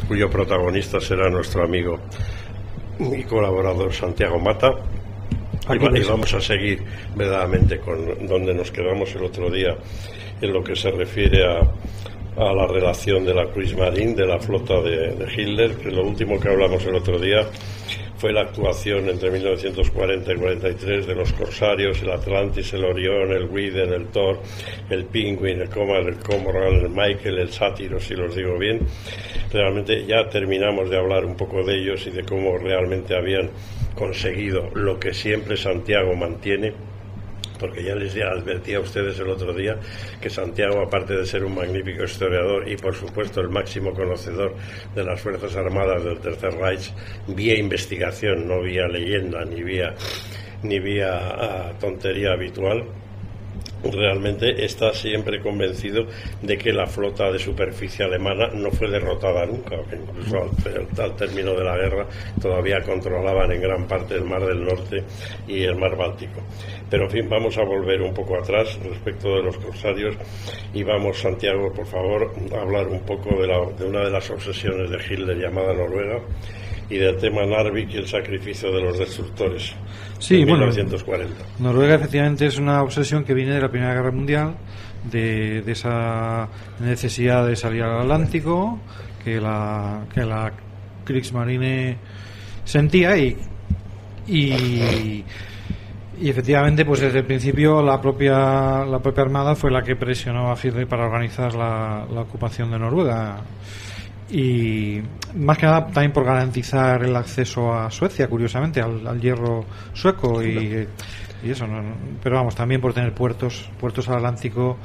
cuyo protagonista será nuestro amigo y colaborador Santiago Mata. Y vamos a seguir verdaderamente con donde nos quedamos el otro día en lo que se refiere a la relación de la Kriegsmarine, de la flota de Hitler, que lo último que hablamos el otro día fue la actuación entre 1940 y 43 de los corsarios, el Atlantis, el Orión, el Widen, el Thor, el Penguin, el Cormoran, el Michael, el Sátiro, si los digo bien. Realmente ya terminamos de hablar un poco de ellos y de cómo realmente habían conseguido lo que siempre Santiago mantiene, porque ya les advertí a ustedes el otro día que Santiago, aparte de ser un magnífico historiador y por supuesto el máximo conocedor de las Fuerzas Armadas del Tercer Reich, vía investigación, no vía leyenda ni vía tontería habitual, realmente está siempre convencido de que la flota de superficie alemana no fue derrotada nunca, que incluso al término de la guerra todavía controlaban en gran parte el Mar del Norte y el Mar Báltico. Pero en fin, vamos a volver un poco atrás respecto de los corsarios y vamos, Santiago, por favor, a hablar un poco de una de las obsesiones de Hitler llamada Noruega y del tema Narvik y el sacrificio de los destructores. Sí, en bueno, 1940. Noruega efectivamente es una obsesión que viene de la Primera Guerra Mundial, de esa necesidad de salir al Atlántico que la Kriegsmarine sentía y efectivamente, pues desde el principio la propia Armada fue la que presionó a Hitler para organizar la ocupación de Noruega. Y más que nada también por garantizar el acceso a Suecia, curiosamente, al hierro sueco y eso, pero vamos, también por tener puertos al Atlántico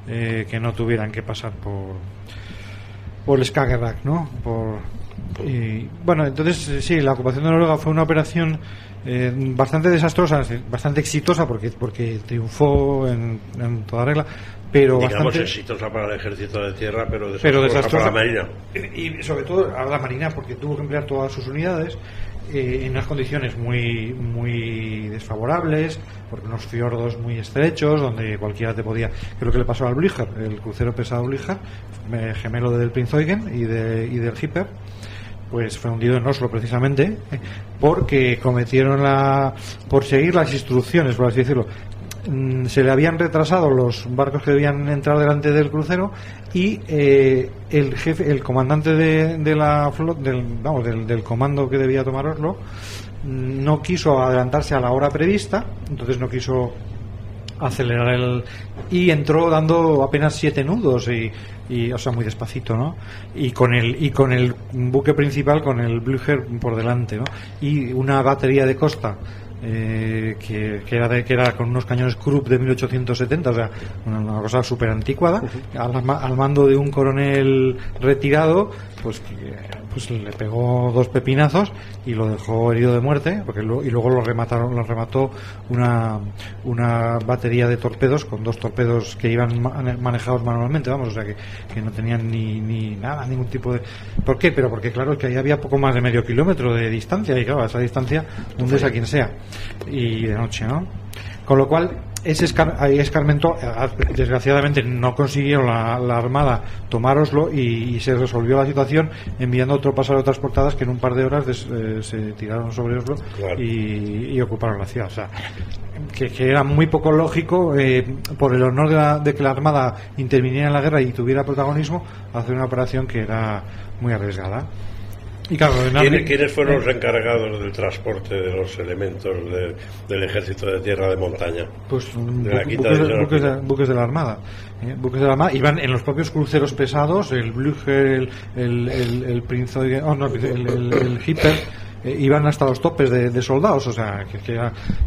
que no tuvieran que pasar por el Skagerrak, ¿no? Y bueno, entonces sí, la ocupación de Noruega fue una operación bastante desastrosa, bastante exitosa porque triunfó en toda regla, pero digamos bastante exitosa para el ejército de tierra, pero desastrosa para la marina, y sobre todo a la marina, porque tuvo que emplear todas sus unidades en unas condiciones muy muy desfavorables, porque unos fiordos muy estrechos donde cualquiera te podía, que es lo que le pasó al Blücher, el crucero pesado Blücher, gemelo del Prinz Eugen y del Hipper, pues fue hundido en Oslo precisamente porque por seguir las instrucciones, por así decirlo. Se le habían retrasado los barcos que debían entrar delante del crucero y el comandante de la flota, del comando que debía tomar Oslo, no quiso adelantarse a la hora prevista, entonces no quiso acelerar y entró dando apenas 7 nudos y o sea, muy despacito, ¿no? Y con el buque principal, con el Blücher por delante, ¿no? Y una batería de costa que era con unos cañones Krupp de 1870, o sea, una cosa súper anticuada, al mando de un coronel retirado, pues le pegó 2 pepinazos y lo dejó herido de muerte, y luego lo remató una batería de torpedos con 2 torpedos que iban manejados manualmente, vamos, o sea que no tenían ni nada, ningún tipo de... ¿Por qué? Pero porque claro, es que ahí había poco más de medio kilómetro de distancia, y claro, a esa distancia hundes a quien sea, y de noche, ¿no? Con lo cual ahí escarmentó. Desgraciadamente no consiguieron la Armada tomar Oslo y se resolvió la situación enviando tropas aerotransportadas que en un par de horas se tiraron sobre Oslo, claro, y ocuparon la ciudad. O sea, que era muy poco lógico, por el honor de que la Armada interviniera en la guerra y tuviera protagonismo, hacer una operación que era muy arriesgada. Y claro, ¿Quiénes fueron los encargados del transporte de los elementos del ejército de tierra de montaña? Pues buques de la Armada. Buques de la Armada iban en los propios cruceros pesados, el Blücher, el Prinz Eugen, el Hipper, iban hasta los topes de soldados, o sea,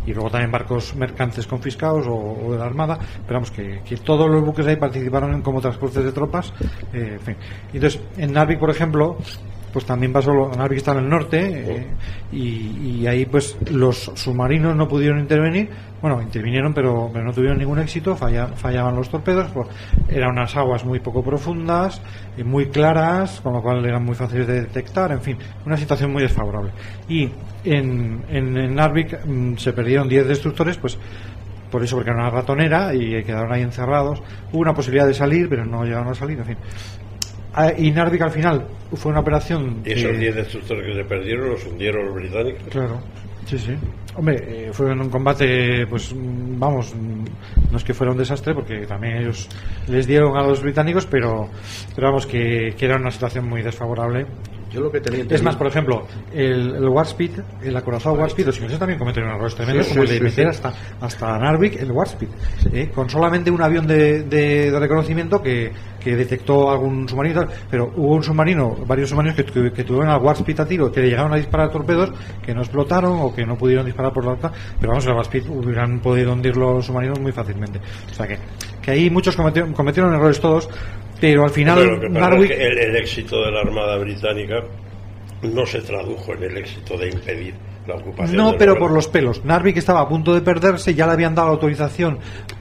y luego también barcos mercantes confiscados o de la Armada, pero vamos, que todos los buques ahí participaron como transportes de tropas, en fin. Entonces, en Narvik, por ejemplo, pues también pasó. Narvik está en el norte, y ahí pues los submarinos no pudieron intervenir. Bueno, intervinieron, pero no tuvieron ningún éxito, fallaban los torpedos, pues eran unas aguas muy poco profundas y muy claras, con lo cual eran muy fáciles de detectar, en fin, una situación muy desfavorable. Y en Narvik se perdieron 10 destructores, pues por eso, porque era una ratonera y quedaron ahí encerrados. Hubo una posibilidad de salir, pero no llegaron a salir, en fin. Y Narvik al final fue una operación. Y esos 10 destructores que se perdieron los hundieron los británicos. Claro, sí. Hombre, fue en un combate, pues vamos, no es que fuera un desastre, porque también ellos les dieron a los británicos, pero vamos, que era una situación muy desfavorable. Yo lo que tenía Es más, por ejemplo, el Warspeed, el acorazado Warspeed, los ingleses también cometieron errores tremendos, como el de meter hasta Narvik el Warspeed, con solamente un avión de reconocimiento que detectó algún submarino, pero hubo un submarino, varios submarinos que tuvieron al Warspeed a tiro, que llegaron a disparar torpedos, que no explotaron o que no pudieron disparar por la alta, pero vamos, el Warspeed hubieran podido hundir los submarinos muy fácilmente. O sea que ahí muchos cometieron errores todos. Pero al final lo que pasa es que el éxito de la Armada Británica no se tradujo en el éxito de impedir la ocupación. No, pero por los pelos. Narvik estaba a punto de perderse, ya le habían dado la autorización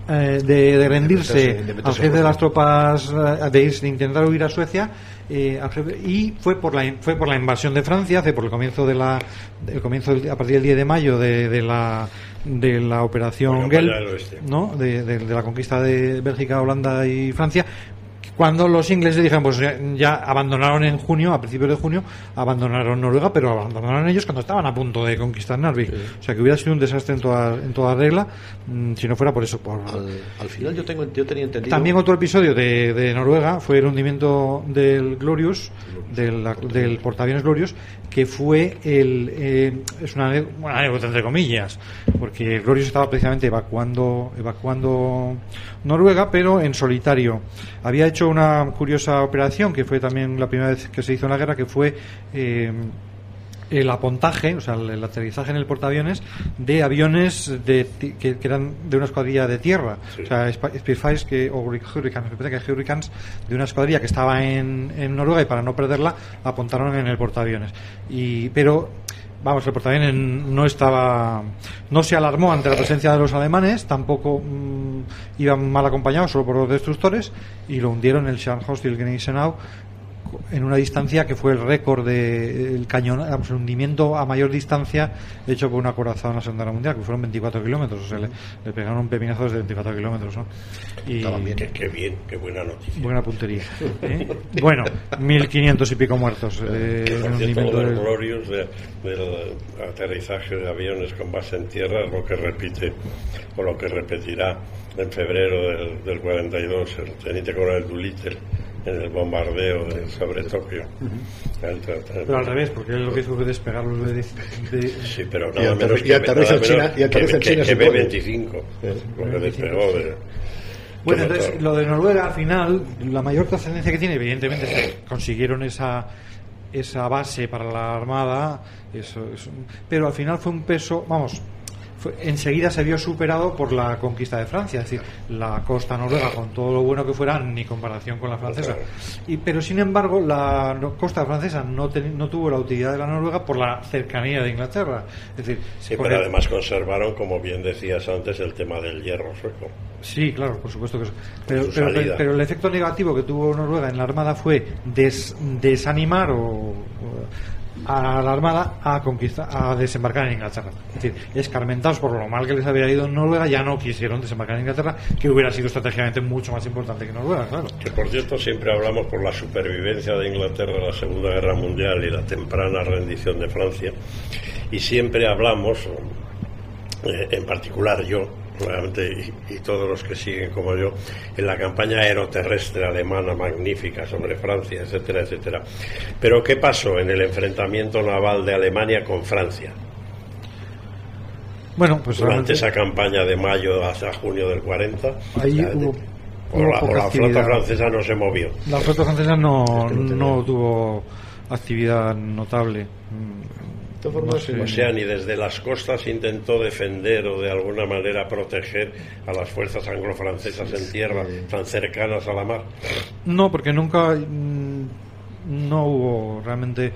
de rendirse al jefe de las tropas, de intentar huir a Suecia, y fue por la invasión de Francia, por el comienzo a partir del 10 de mayo de la operación Gel, ¿no? de la conquista de Bélgica, Holanda y Francia, cuando los ingleses dijeron, pues ya abandonaron en junio, a principios de junio, abandonaron Noruega, pero abandonaron ellos cuando estaban a punto de conquistar Narvik. Sí. O sea que hubiera sido un desastre en toda regla, si no fuera por eso. Al final yo tenía entendido. También otro episodio de Noruega fue el hundimiento del Glorious, del portaaviones Glorious, que fue es una anécdota entre comillas, porque el Glorious estaba precisamente evacuando Noruega, pero en solitario. Había hecho una curiosa operación, que fue también la primera vez que se hizo en la guerra, que fue el apontaje, o sea, el aterrizaje en el portaaviones de aviones que eran de una escuadrilla de tierra, sí. O sea, Spitfires o Hurricanes de una escuadrilla que estaba en Noruega, y para no perderla apuntaron en el portaaviones. Pero vamos, el portaaviones no se alarmó ante la presencia de los alemanes, tampoco iban mal acompañados, solo por los destructores, y lo hundieron el Scharnhorst y el Gneisenau en una distancia que fue el récord del cañón, el hundimiento a mayor distancia hecho por un acorazado en la Segunda Guerra Mundial, que fueron 24 kilómetros, o sea, le pegaron un pepinazo desde 24 kilómetros, ¿no? Y bien. Qué bien, qué buena noticia. Buena puntería. Bueno, 1500 y pico muertos. Por cierto, lo del Glorious, del aterrizaje de aviones con base en tierra, es lo que repite, o lo que repetirá en febrero del 42 el teniente coronel Doolittle en el bombardeo sobre Tokio. Pero al revés, porque él lo que hizo fue despegarlos sí, pero nada menos que B-25 lo que despegó bueno, entonces lo de Noruega al final, la mayor trascendencia que tiene, evidentemente, es que consiguieron esa base para la armada, pero al final fue un peso, vamos, enseguida se vio superado por la conquista de Francia, es decir, la costa noruega, con todo lo bueno que fuera, ni comparación con la francesa. Pero sin embargo, la costa francesa no tuvo la utilidad de la noruega por la cercanía de Inglaterra. Es decir, sí, pero además conservaron, como bien decías antes, el tema del hierro sueco. Sí, claro, por supuesto que sí. Pero el efecto negativo que tuvo Noruega en la armada fue desanimar a la armada a desembarcar en Inglaterra. Es decir, escarmentados por lo mal que les había ido en Noruega, ya no quisieron desembarcar en Inglaterra, que hubiera sido estratégicamente mucho más importante que Noruega, claro. Que por cierto siempre hablamos por la supervivencia de Inglaterra en la Segunda Guerra Mundial y la temprana rendición de Francia, y siempre hablamos, en particular yo, realmente, y todos los que siguen como yo, en la campaña aeroterrestre alemana magnífica sobre Francia, etcétera, etcétera. Pero ¿qué pasó en el enfrentamiento naval de Alemania con Francia? Bueno, pues durante esa campaña de mayo hasta junio del 40, ahí la flota francesa no se movió. La flota francesa no tuvo actividad notable. O sea, ni desde las costas intentó defender o de alguna manera proteger a las fuerzas anglo-francesas en tierra tan cercanas a la mar. No, porque nunca no hubo realmente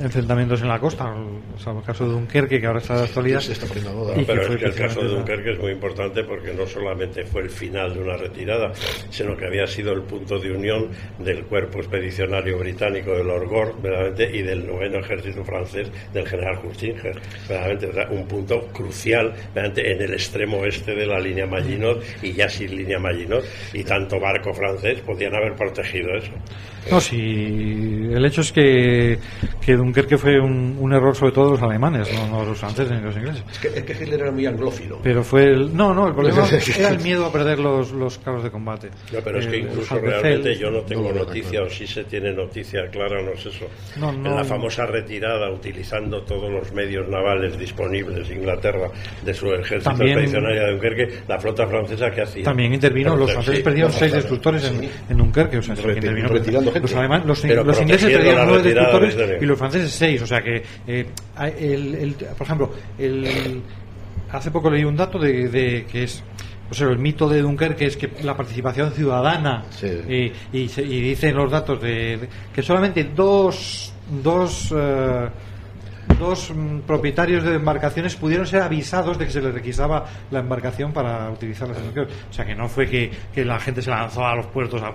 enfrentamientos en la costa, salvo el caso de Dunkerque, que ahora está de actualidad. Se está poniendo moda. Pero es que el caso de Dunkerque es muy importante porque no solamente fue el final de una retirada, sino que había sido el punto de unión del cuerpo expedicionario británico de Lord Gore, verdaderamente, y del 9º ejército francés del general Hustinger, verdaderamente un punto crucial, verdaderamente, en el extremo oeste de la línea Maginot, y ya sin línea Maginot, y tanto barco francés podían haber protegido eso. No, sí, el hecho es que Dunkerque fue un error sobre todo de los alemanes, no los franceses ni los ingleses. Es que Hitler era muy anglófilo. Pero fue el problema era el miedo a perder los carros de combate. No, pero es que incluso realmente yo no tengo noticia, o si se tiene noticia clara, no es eso. En la famosa retirada, utilizando todos los medios navales disponibles, Inglaterra, de su ejército expedicionario de Dunkerque, la flota francesa, ¿qué hacía? También intervino, los franceses perdieron 6 destructores en Dunkerque, o sea, que intervino retirando gente. Los ingleses perdieron 9 destructores y los franceses 6, o sea que por ejemplo, hace poco leí un dato de que es, pues el mito de Dunkerque es que la participación ciudadana, y dicen los datos de que solamente dos propietarios de embarcaciones pudieron ser avisados de que se les requisaba la embarcación para utilizarlas en Dunkerque. O sea que no fue que la gente se lanzó a los puertos no.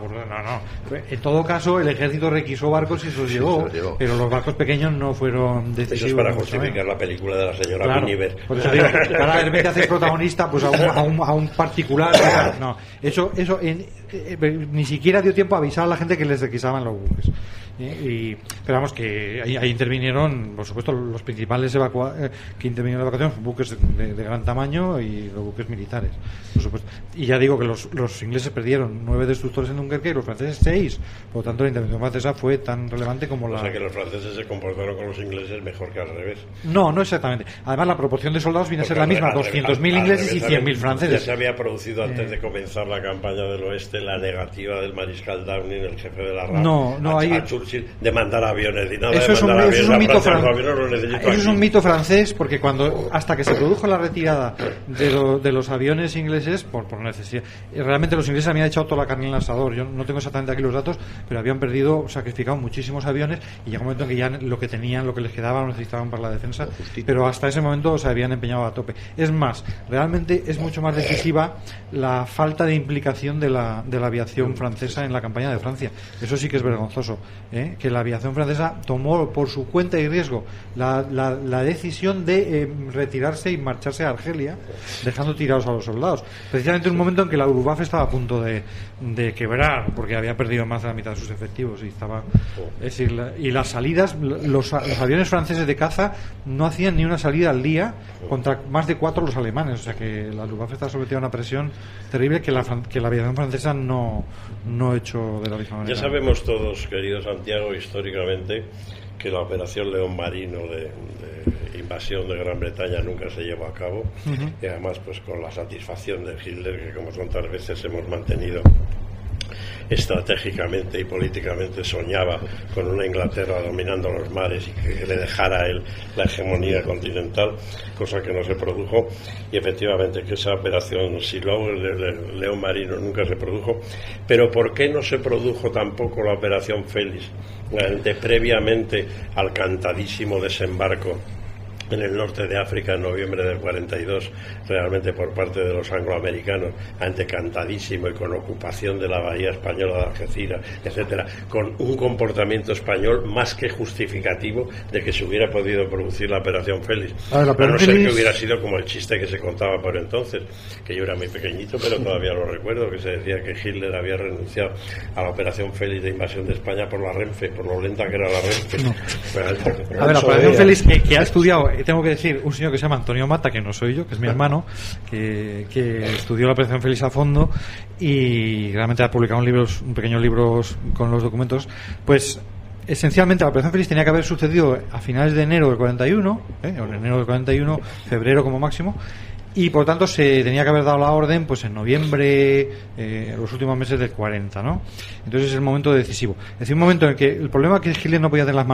En todo caso, el ejército requisó barcos y se los llevó, pero los barcos pequeños no fueron decisivos. Eso es para justificar la película de la señora Miniver. Por eso digo, cada vez que hace protagonista pues a un particular, no. Eso ni siquiera dio tiempo a avisar a la gente que les requisaban los buques. Pero vamos, que ahí intervinieron, por supuesto, los principales que intervinieron en la evacuación, buques de gran tamaño y los buques militares, por supuesto. Y ya digo que los ingleses perdieron 9 destructores en Dunkerque y los franceses 6. Por lo tanto, la intervención francesa fue tan relevante como la... O sea que los franceses se comportaron con los ingleses mejor que al revés. No exactamente. Además, la proporción de soldados viene a ser la misma, 200.000 ingleses y 100.000 franceses. Ya se había producido antes de comenzar la campaña del oeste la negativa del mariscal Downing, el jefe de la RAF, a Churchill, de mandar aviones y nada. Eso es un mito francés, porque hasta que se produjo la retirada de los aviones ingleses por necesidad, realmente los ingleses habían echado toda la carne en el asador. Yo no tengo exactamente aquí los datos, pero habían sacrificado muchísimos aviones y llegó un momento en que ya lo que tenían, lo que les quedaba, lo necesitaban para la defensa, pero hasta ese momento se habían empeñado a tope. Es más, realmente es mucho más decisiva la falta de implicación de la aviación francesa en la campaña de Francia. Eso sí que es vergonzoso, que la aviación francesa tomó por su cuenta y riesgo la decisión de retirarse y marcharse a Argelia, dejando tirados a los soldados, precisamente en un momento en que la Luftwaffe estaba a punto de quebrar, porque había perdido más de la mitad de sus efectivos y y las salidas, los aviones franceses de caza no hacían ni una salida al día contra más de 4 los alemanes, o sea que la Luftwaffe está sometida a una presión terrible que la aviación francesa no echó de la misma manera. Ya sabemos todos, querido Santiago, históricamente, que la operación León Marino de invasión de Gran Bretaña nunca se llevó a cabo, y además pues con la satisfacción de Hitler, que como tantas veces hemos mantenido, estratégicamente y políticamente soñaba con una Inglaterra dominando los mares y que le dejara a él la hegemonía continental, cosa que no se produjo, y efectivamente que esa operación Shiloh, el León Marino, nunca se produjo. Pero ¿por qué no se produjo tampoco la operación Félix previamente al cantadísimo desembarco en el norte de África en noviembre del 42, realmente por parte de los angloamericanos, ante cantadísimo y con ocupación de la bahía española de Algeciras, etcétera, con un comportamiento español más que justificativo de que se hubiera podido producir la operación Félix? A no ser que hubiera sido como el chiste que se contaba por entonces, que yo era muy pequeñito, pero todavía lo recuerdo, que se decía que Hitler había renunciado a la operación Félix de invasión de España por la Renfe, por lo lenta que era la Renfe. A ver, la operación Félix que ha estudiado, tengo que decir, un señor que se llama Antonio Mata, que no soy yo, que es mi hermano, que estudió la operación Félix a fondo y realmente ha publicado un pequeño libro con los documentos. Pues esencialmente la operación Félix tenía que haber sucedido a finales de enero del 41, febrero como máximo, y por tanto se tenía que haber dado la orden pues en noviembre, los últimos meses del 40, ¿no? Entonces es el momento decisivo. Es decir, un momento en el que el problema es que Hitler no podía tener las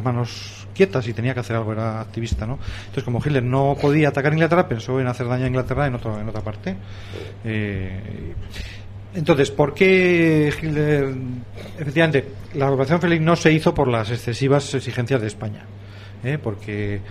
manos quietas y tenía que hacer algo, era activista, ¿no? Entonces, como Hitler no podía atacar a Inglaterra, pensó en hacer daño a Inglaterra en otra parte. Entonces, ¿por qué Hitler? Efectivamente, la Operación Félix no se hizo por las excesivas exigencias de España, porque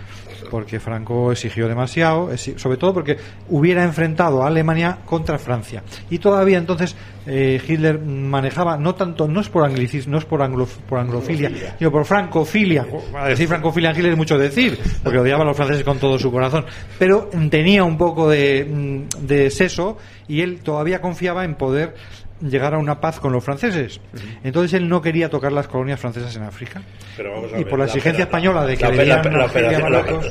Franco exigió demasiado, sobre todo porque hubiera enfrentado a Alemania contra Francia, y todavía entonces Hitler manejaba no es por anglicismo, no es por anglofilia, sino por francofilia. A decir francofilia en Hitler es mucho decir, porque odiaba a los franceses con todo su corazón, pero tenía un poco de seso, y él todavía confiaba en poder llegar a una paz con los franceses. Entonces él no quería tocar las colonias francesas en África. Pero vamos a y ver, por la exigencia española de que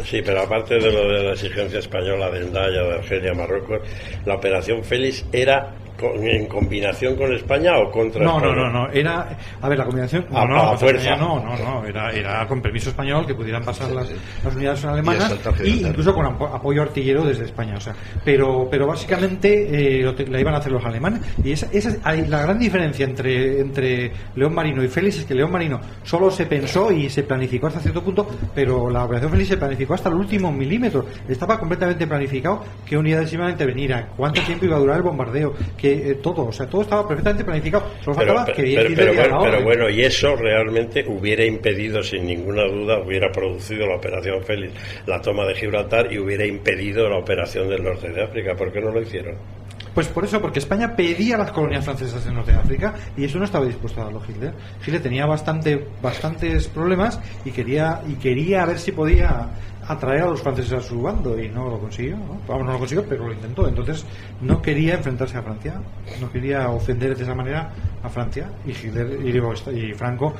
sí, pero aparte de lo de la exigencia española de Hendaya, de Argelia, Marruecos, la Operación Félix era en combinación con España o contra España. No, era, a ver, la combinación a la fuerza. Era con permiso español, que pudieran pasar las unidades alemanas, y incluso con apoyo artillero desde España, o sea, pero básicamente la iban a hacer los alemanes. Y esa la gran diferencia entre León Marino y Félix es que León Marino solo se pensó y se planificó hasta cierto punto, pero la Operación Félix se planificó hasta el último milímetro. Estaba completamente planificado qué unidades iban a intervenir, a cuánto tiempo iba a durar el bombardeo, todo estaba perfectamente planificado. Solo faltaba pero bueno, y eso realmente hubiera impedido, sin ninguna duda, hubiera producido la Operación Félix, la toma de Gibraltar, y hubiera impedido la operación del norte de África. ¿Por qué no lo hicieron? Pues por eso, porque España pedía las colonias francesas en norte de África, y eso no estaba dispuesto a darlo Hitler. Hitler tenía bastantes problemas y quería ver si podía atraer a los franceses a su bando, y no lo consiguió, ¿no? Vamos, no lo consiguió, pero lo intentó. Entonces no quería enfrentarse a Francia, no quería ofender de esa manera a Francia, y Hitler y Franco,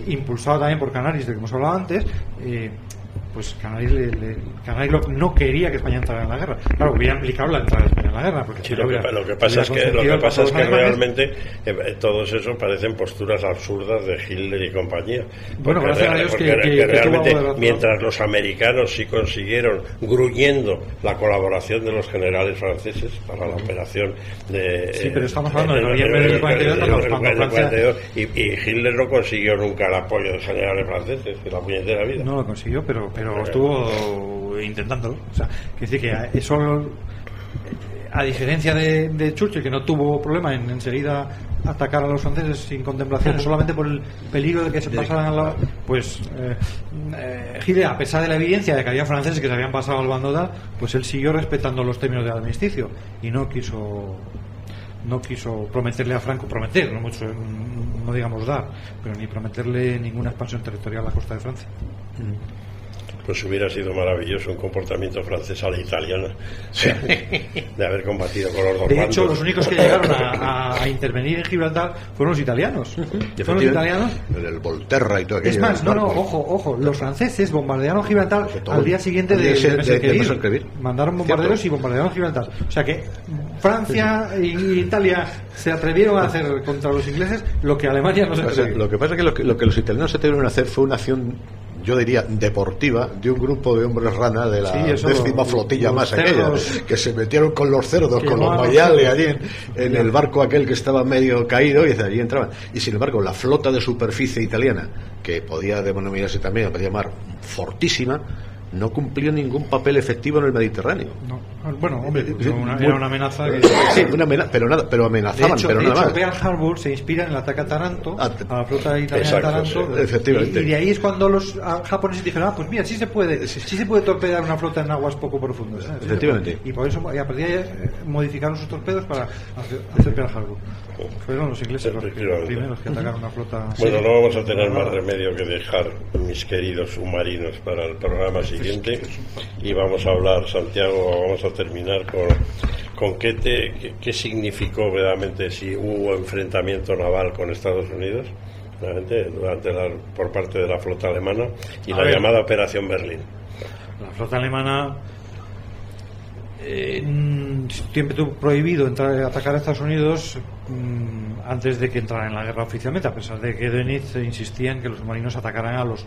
impulsado también por Canaris, de que hemos hablado antes, pues Canaris no quería que España entrara en la guerra. Claro, hubiera implicado la entrada de España en la guerra, porque sí, lo que pasa es que realmente todos esos parecen posturas absurdas de Hitler y compañía. Bueno, gracias a Dios que realmente, mientras los americanos sí consiguieron, gruñendo, la colaboración de los generales franceses para la operación de... Sí, pero estamos hablando de noviembre del 42, y Hitler no consiguió nunca el apoyo de los generales franceses en la puñetera vida. No lo consiguió, pero estuvo intentándolo. O sea, quiere decir que eso, a diferencia de Churchill, que no tuvo problema en enseguida atacar a los franceses sin contemplaciones, solamente por el peligro de que se pasaran a la... Pues Hitler, a pesar de la evidencia de que había franceses que se habían pasado al bando tal, pues él siguió respetando los términos del armisticio y no quiso prometerle a Franco, no digamos dar, pero ni prometerle ninguna expansión territorial a la costa de Francia. Pues hubiera sido maravilloso un comportamiento francés a la italiana, de haber combatido con los dos bandos. De hecho, los únicos que llegaron a intervenir en Gibraltar fueron los italianos. Fueron los italianos. El Volterra y todo aquello. Es más, ojo, los franceses bombardearon Gibraltar al día siguiente de Messerschmitt. Mandaron bombarderos y bombardearon Gibraltar. O sea que Francia e Italia se atrevieron a hacer contra los ingleses lo que Alemania no se atrevió. Lo que pasa es que lo que los italianos se atrevieron a hacer fue una acción, yo diría, deportiva, de un grupo de hombres rana de la 10ª flotilla más aquella, que se metieron con los cerdos, con los mayales allí en el barco aquel que estaba medio caído, y desde allí entraban. Y sin embargo, la flota de superficie italiana, que podía denominarse también, podía llamar fortísima, no cumplió ningún papel efectivo en el Mediterráneo. No. Bueno, hombre, era una amenaza. Sí, una amenaza, pero amenazaban, pero nada más. Pearl Harbor se inspira en el ataque a Taranto, a la flota italiana de Taranto. Sí, efectivamente. Y de ahí es cuando los japoneses dijeron, pues mira, sí se puede torpedar una flota en aguas poco profundas. Efectivamente. Y por eso, a partir de ahí, modificaron sus torpedos para hacer Pearl Harbor. Fueron los ingleses los primeros que atacaron una flota. Bueno, no vamos a tener más remedio que dejar mis queridos submarinos para el programa siguiente, y vamos a hablar, Santiago, vamos a terminar con qué significó verdaderamente si hubo enfrentamiento naval con Estados Unidos por parte de la flota alemana y la llamada Operación Berlín. La flota alemana siempre tuvo prohibido atacar a Estados Unidos antes de que entrara en la guerra oficialmente, a pesar de que Dönitz insistía en que los submarinos atacaran a los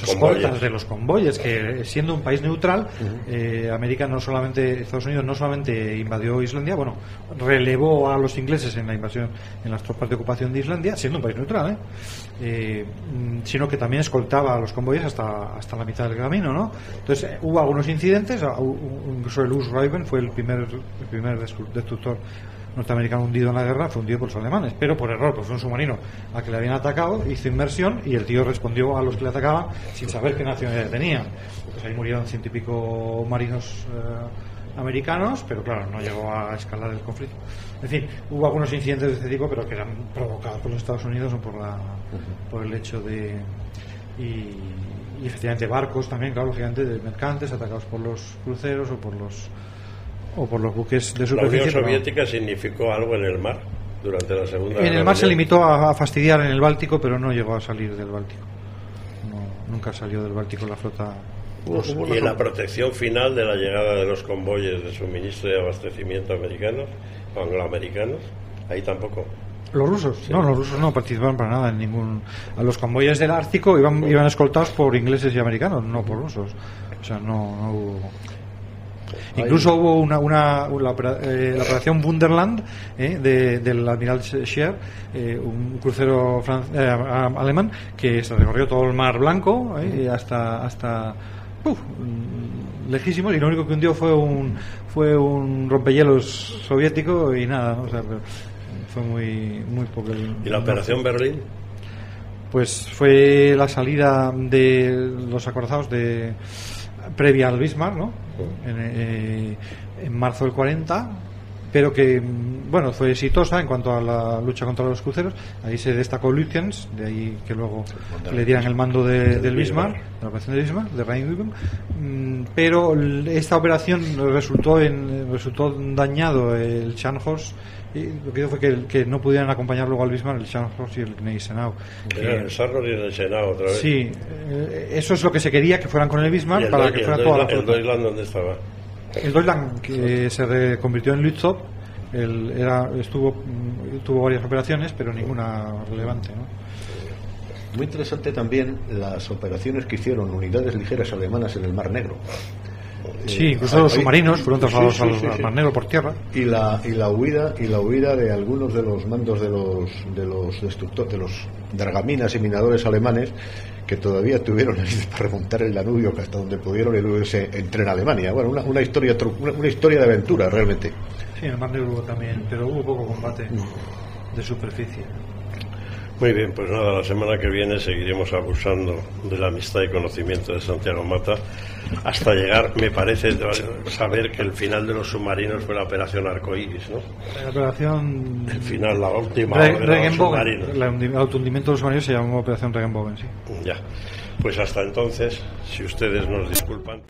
escoltas de los convoyes, que siendo un país neutral, Estados Unidos no solamente invadió Islandia, relevó a los ingleses en la invasión, en las tropas de ocupación de Islandia, siendo un país neutral, sino que también escoltaba a los convoyes hasta la mitad del camino, ¿no? Entonces hubo algunos incidentes, incluso el US Raven fue el primer destructor norteamericano hundido en la guerra fue hundido por los alemanes, pero por error, pues fue un submarino al que le habían atacado, hizo inmersión y el tío respondió a los que le atacaban sin saber qué nacionalidad tenían. Pues ahí murieron 100 y pico marinos americanos, pero claro, no llegó a escalar el conflicto. En fin, hubo algunos incidentes de este tipo, pero que eran provocados por los Estados Unidos o por el hecho de... Y efectivamente barcos también, claro, lógicamente, de mercantes atacados por los cruceros o por los buques de superficie. ¿La Unión Soviética significó algo en el mar durante la Segunda Guerra Mundial? En el mar se limitó a fastidiar en el Báltico, pero no llegó a salir del Báltico. Nunca salió del Báltico la flota. ¿Y en la protección final de la llegada de los convoyes de suministro y abastecimiento americanos, angloamericanos? Ahí tampoco. ¿Los rusos? Sí. No, los rusos no participaron para nada en ningún... A los convoyes del Ártico iban escoltados por ingleses y americanos, no por rusos. O sea, no hubo... Incluso hubo la operación Wunderland del almiral Scheer, un crucero alemán que se recorrió todo el mar Blanco hasta lejísimos, y lo único que hundió fue un rompehielos soviético y nada, ¿no? O sea, fue muy poco. ¿Y la operación Berlín? Pues fue la salida de los acorazados previa al Bismarck, ¿no? En marzo del 40, pero que bueno, fue exitosa en cuanto a la lucha contra los cruceros. Ahí se destacó Lütjens, de ahí que luego le dieran el mando del Bismarck, de la operación de Bismarck, de Rheinübung. Pero esta operación resultó dañado el Scharnhorst, y lo que hizo fue que no pudieran acompañar luego al Bismarck el Scharnhorst y el Gneisenau. El Scharnhorst y el Gneisenau otra vez. Sí, eso es lo que se quería, que fueran con el Bismarck para que fuera toda la flota. ¿El Deutschland dónde estaba? El Deutschland, que se reconvirtió en Lützow, tuvo varias operaciones, pero ninguna relevante, ¿no? Muy interesante también las operaciones que hicieron unidades ligeras alemanas en el Mar Negro. Sí, incluso los submarinos fueron trasladados al Mar Negro por tierra. Y la huida de algunos de los mandos de los destructores, de los dragaminas y minadores alemanes, que todavía tuvieron para remontar el Danubio hasta donde pudieron y luego se entró en Alemania. Bueno, una historia de aventura realmente. Sí, en el Mar Negro hubo también, pero hubo poco combate de superficie. Muy bien, pues nada, la semana que viene seguiremos abusando de la amistad y conocimiento de Santiago Mata hasta llegar, me parece, saber que el final de los submarinos fue la operación Arcoíris, ¿no? La operación... El final, la última de los submarinos. El autohundimiento de los submarinos se llamó operación Regenbogen, sí. Ya, pues hasta entonces, si ustedes nos disculpan...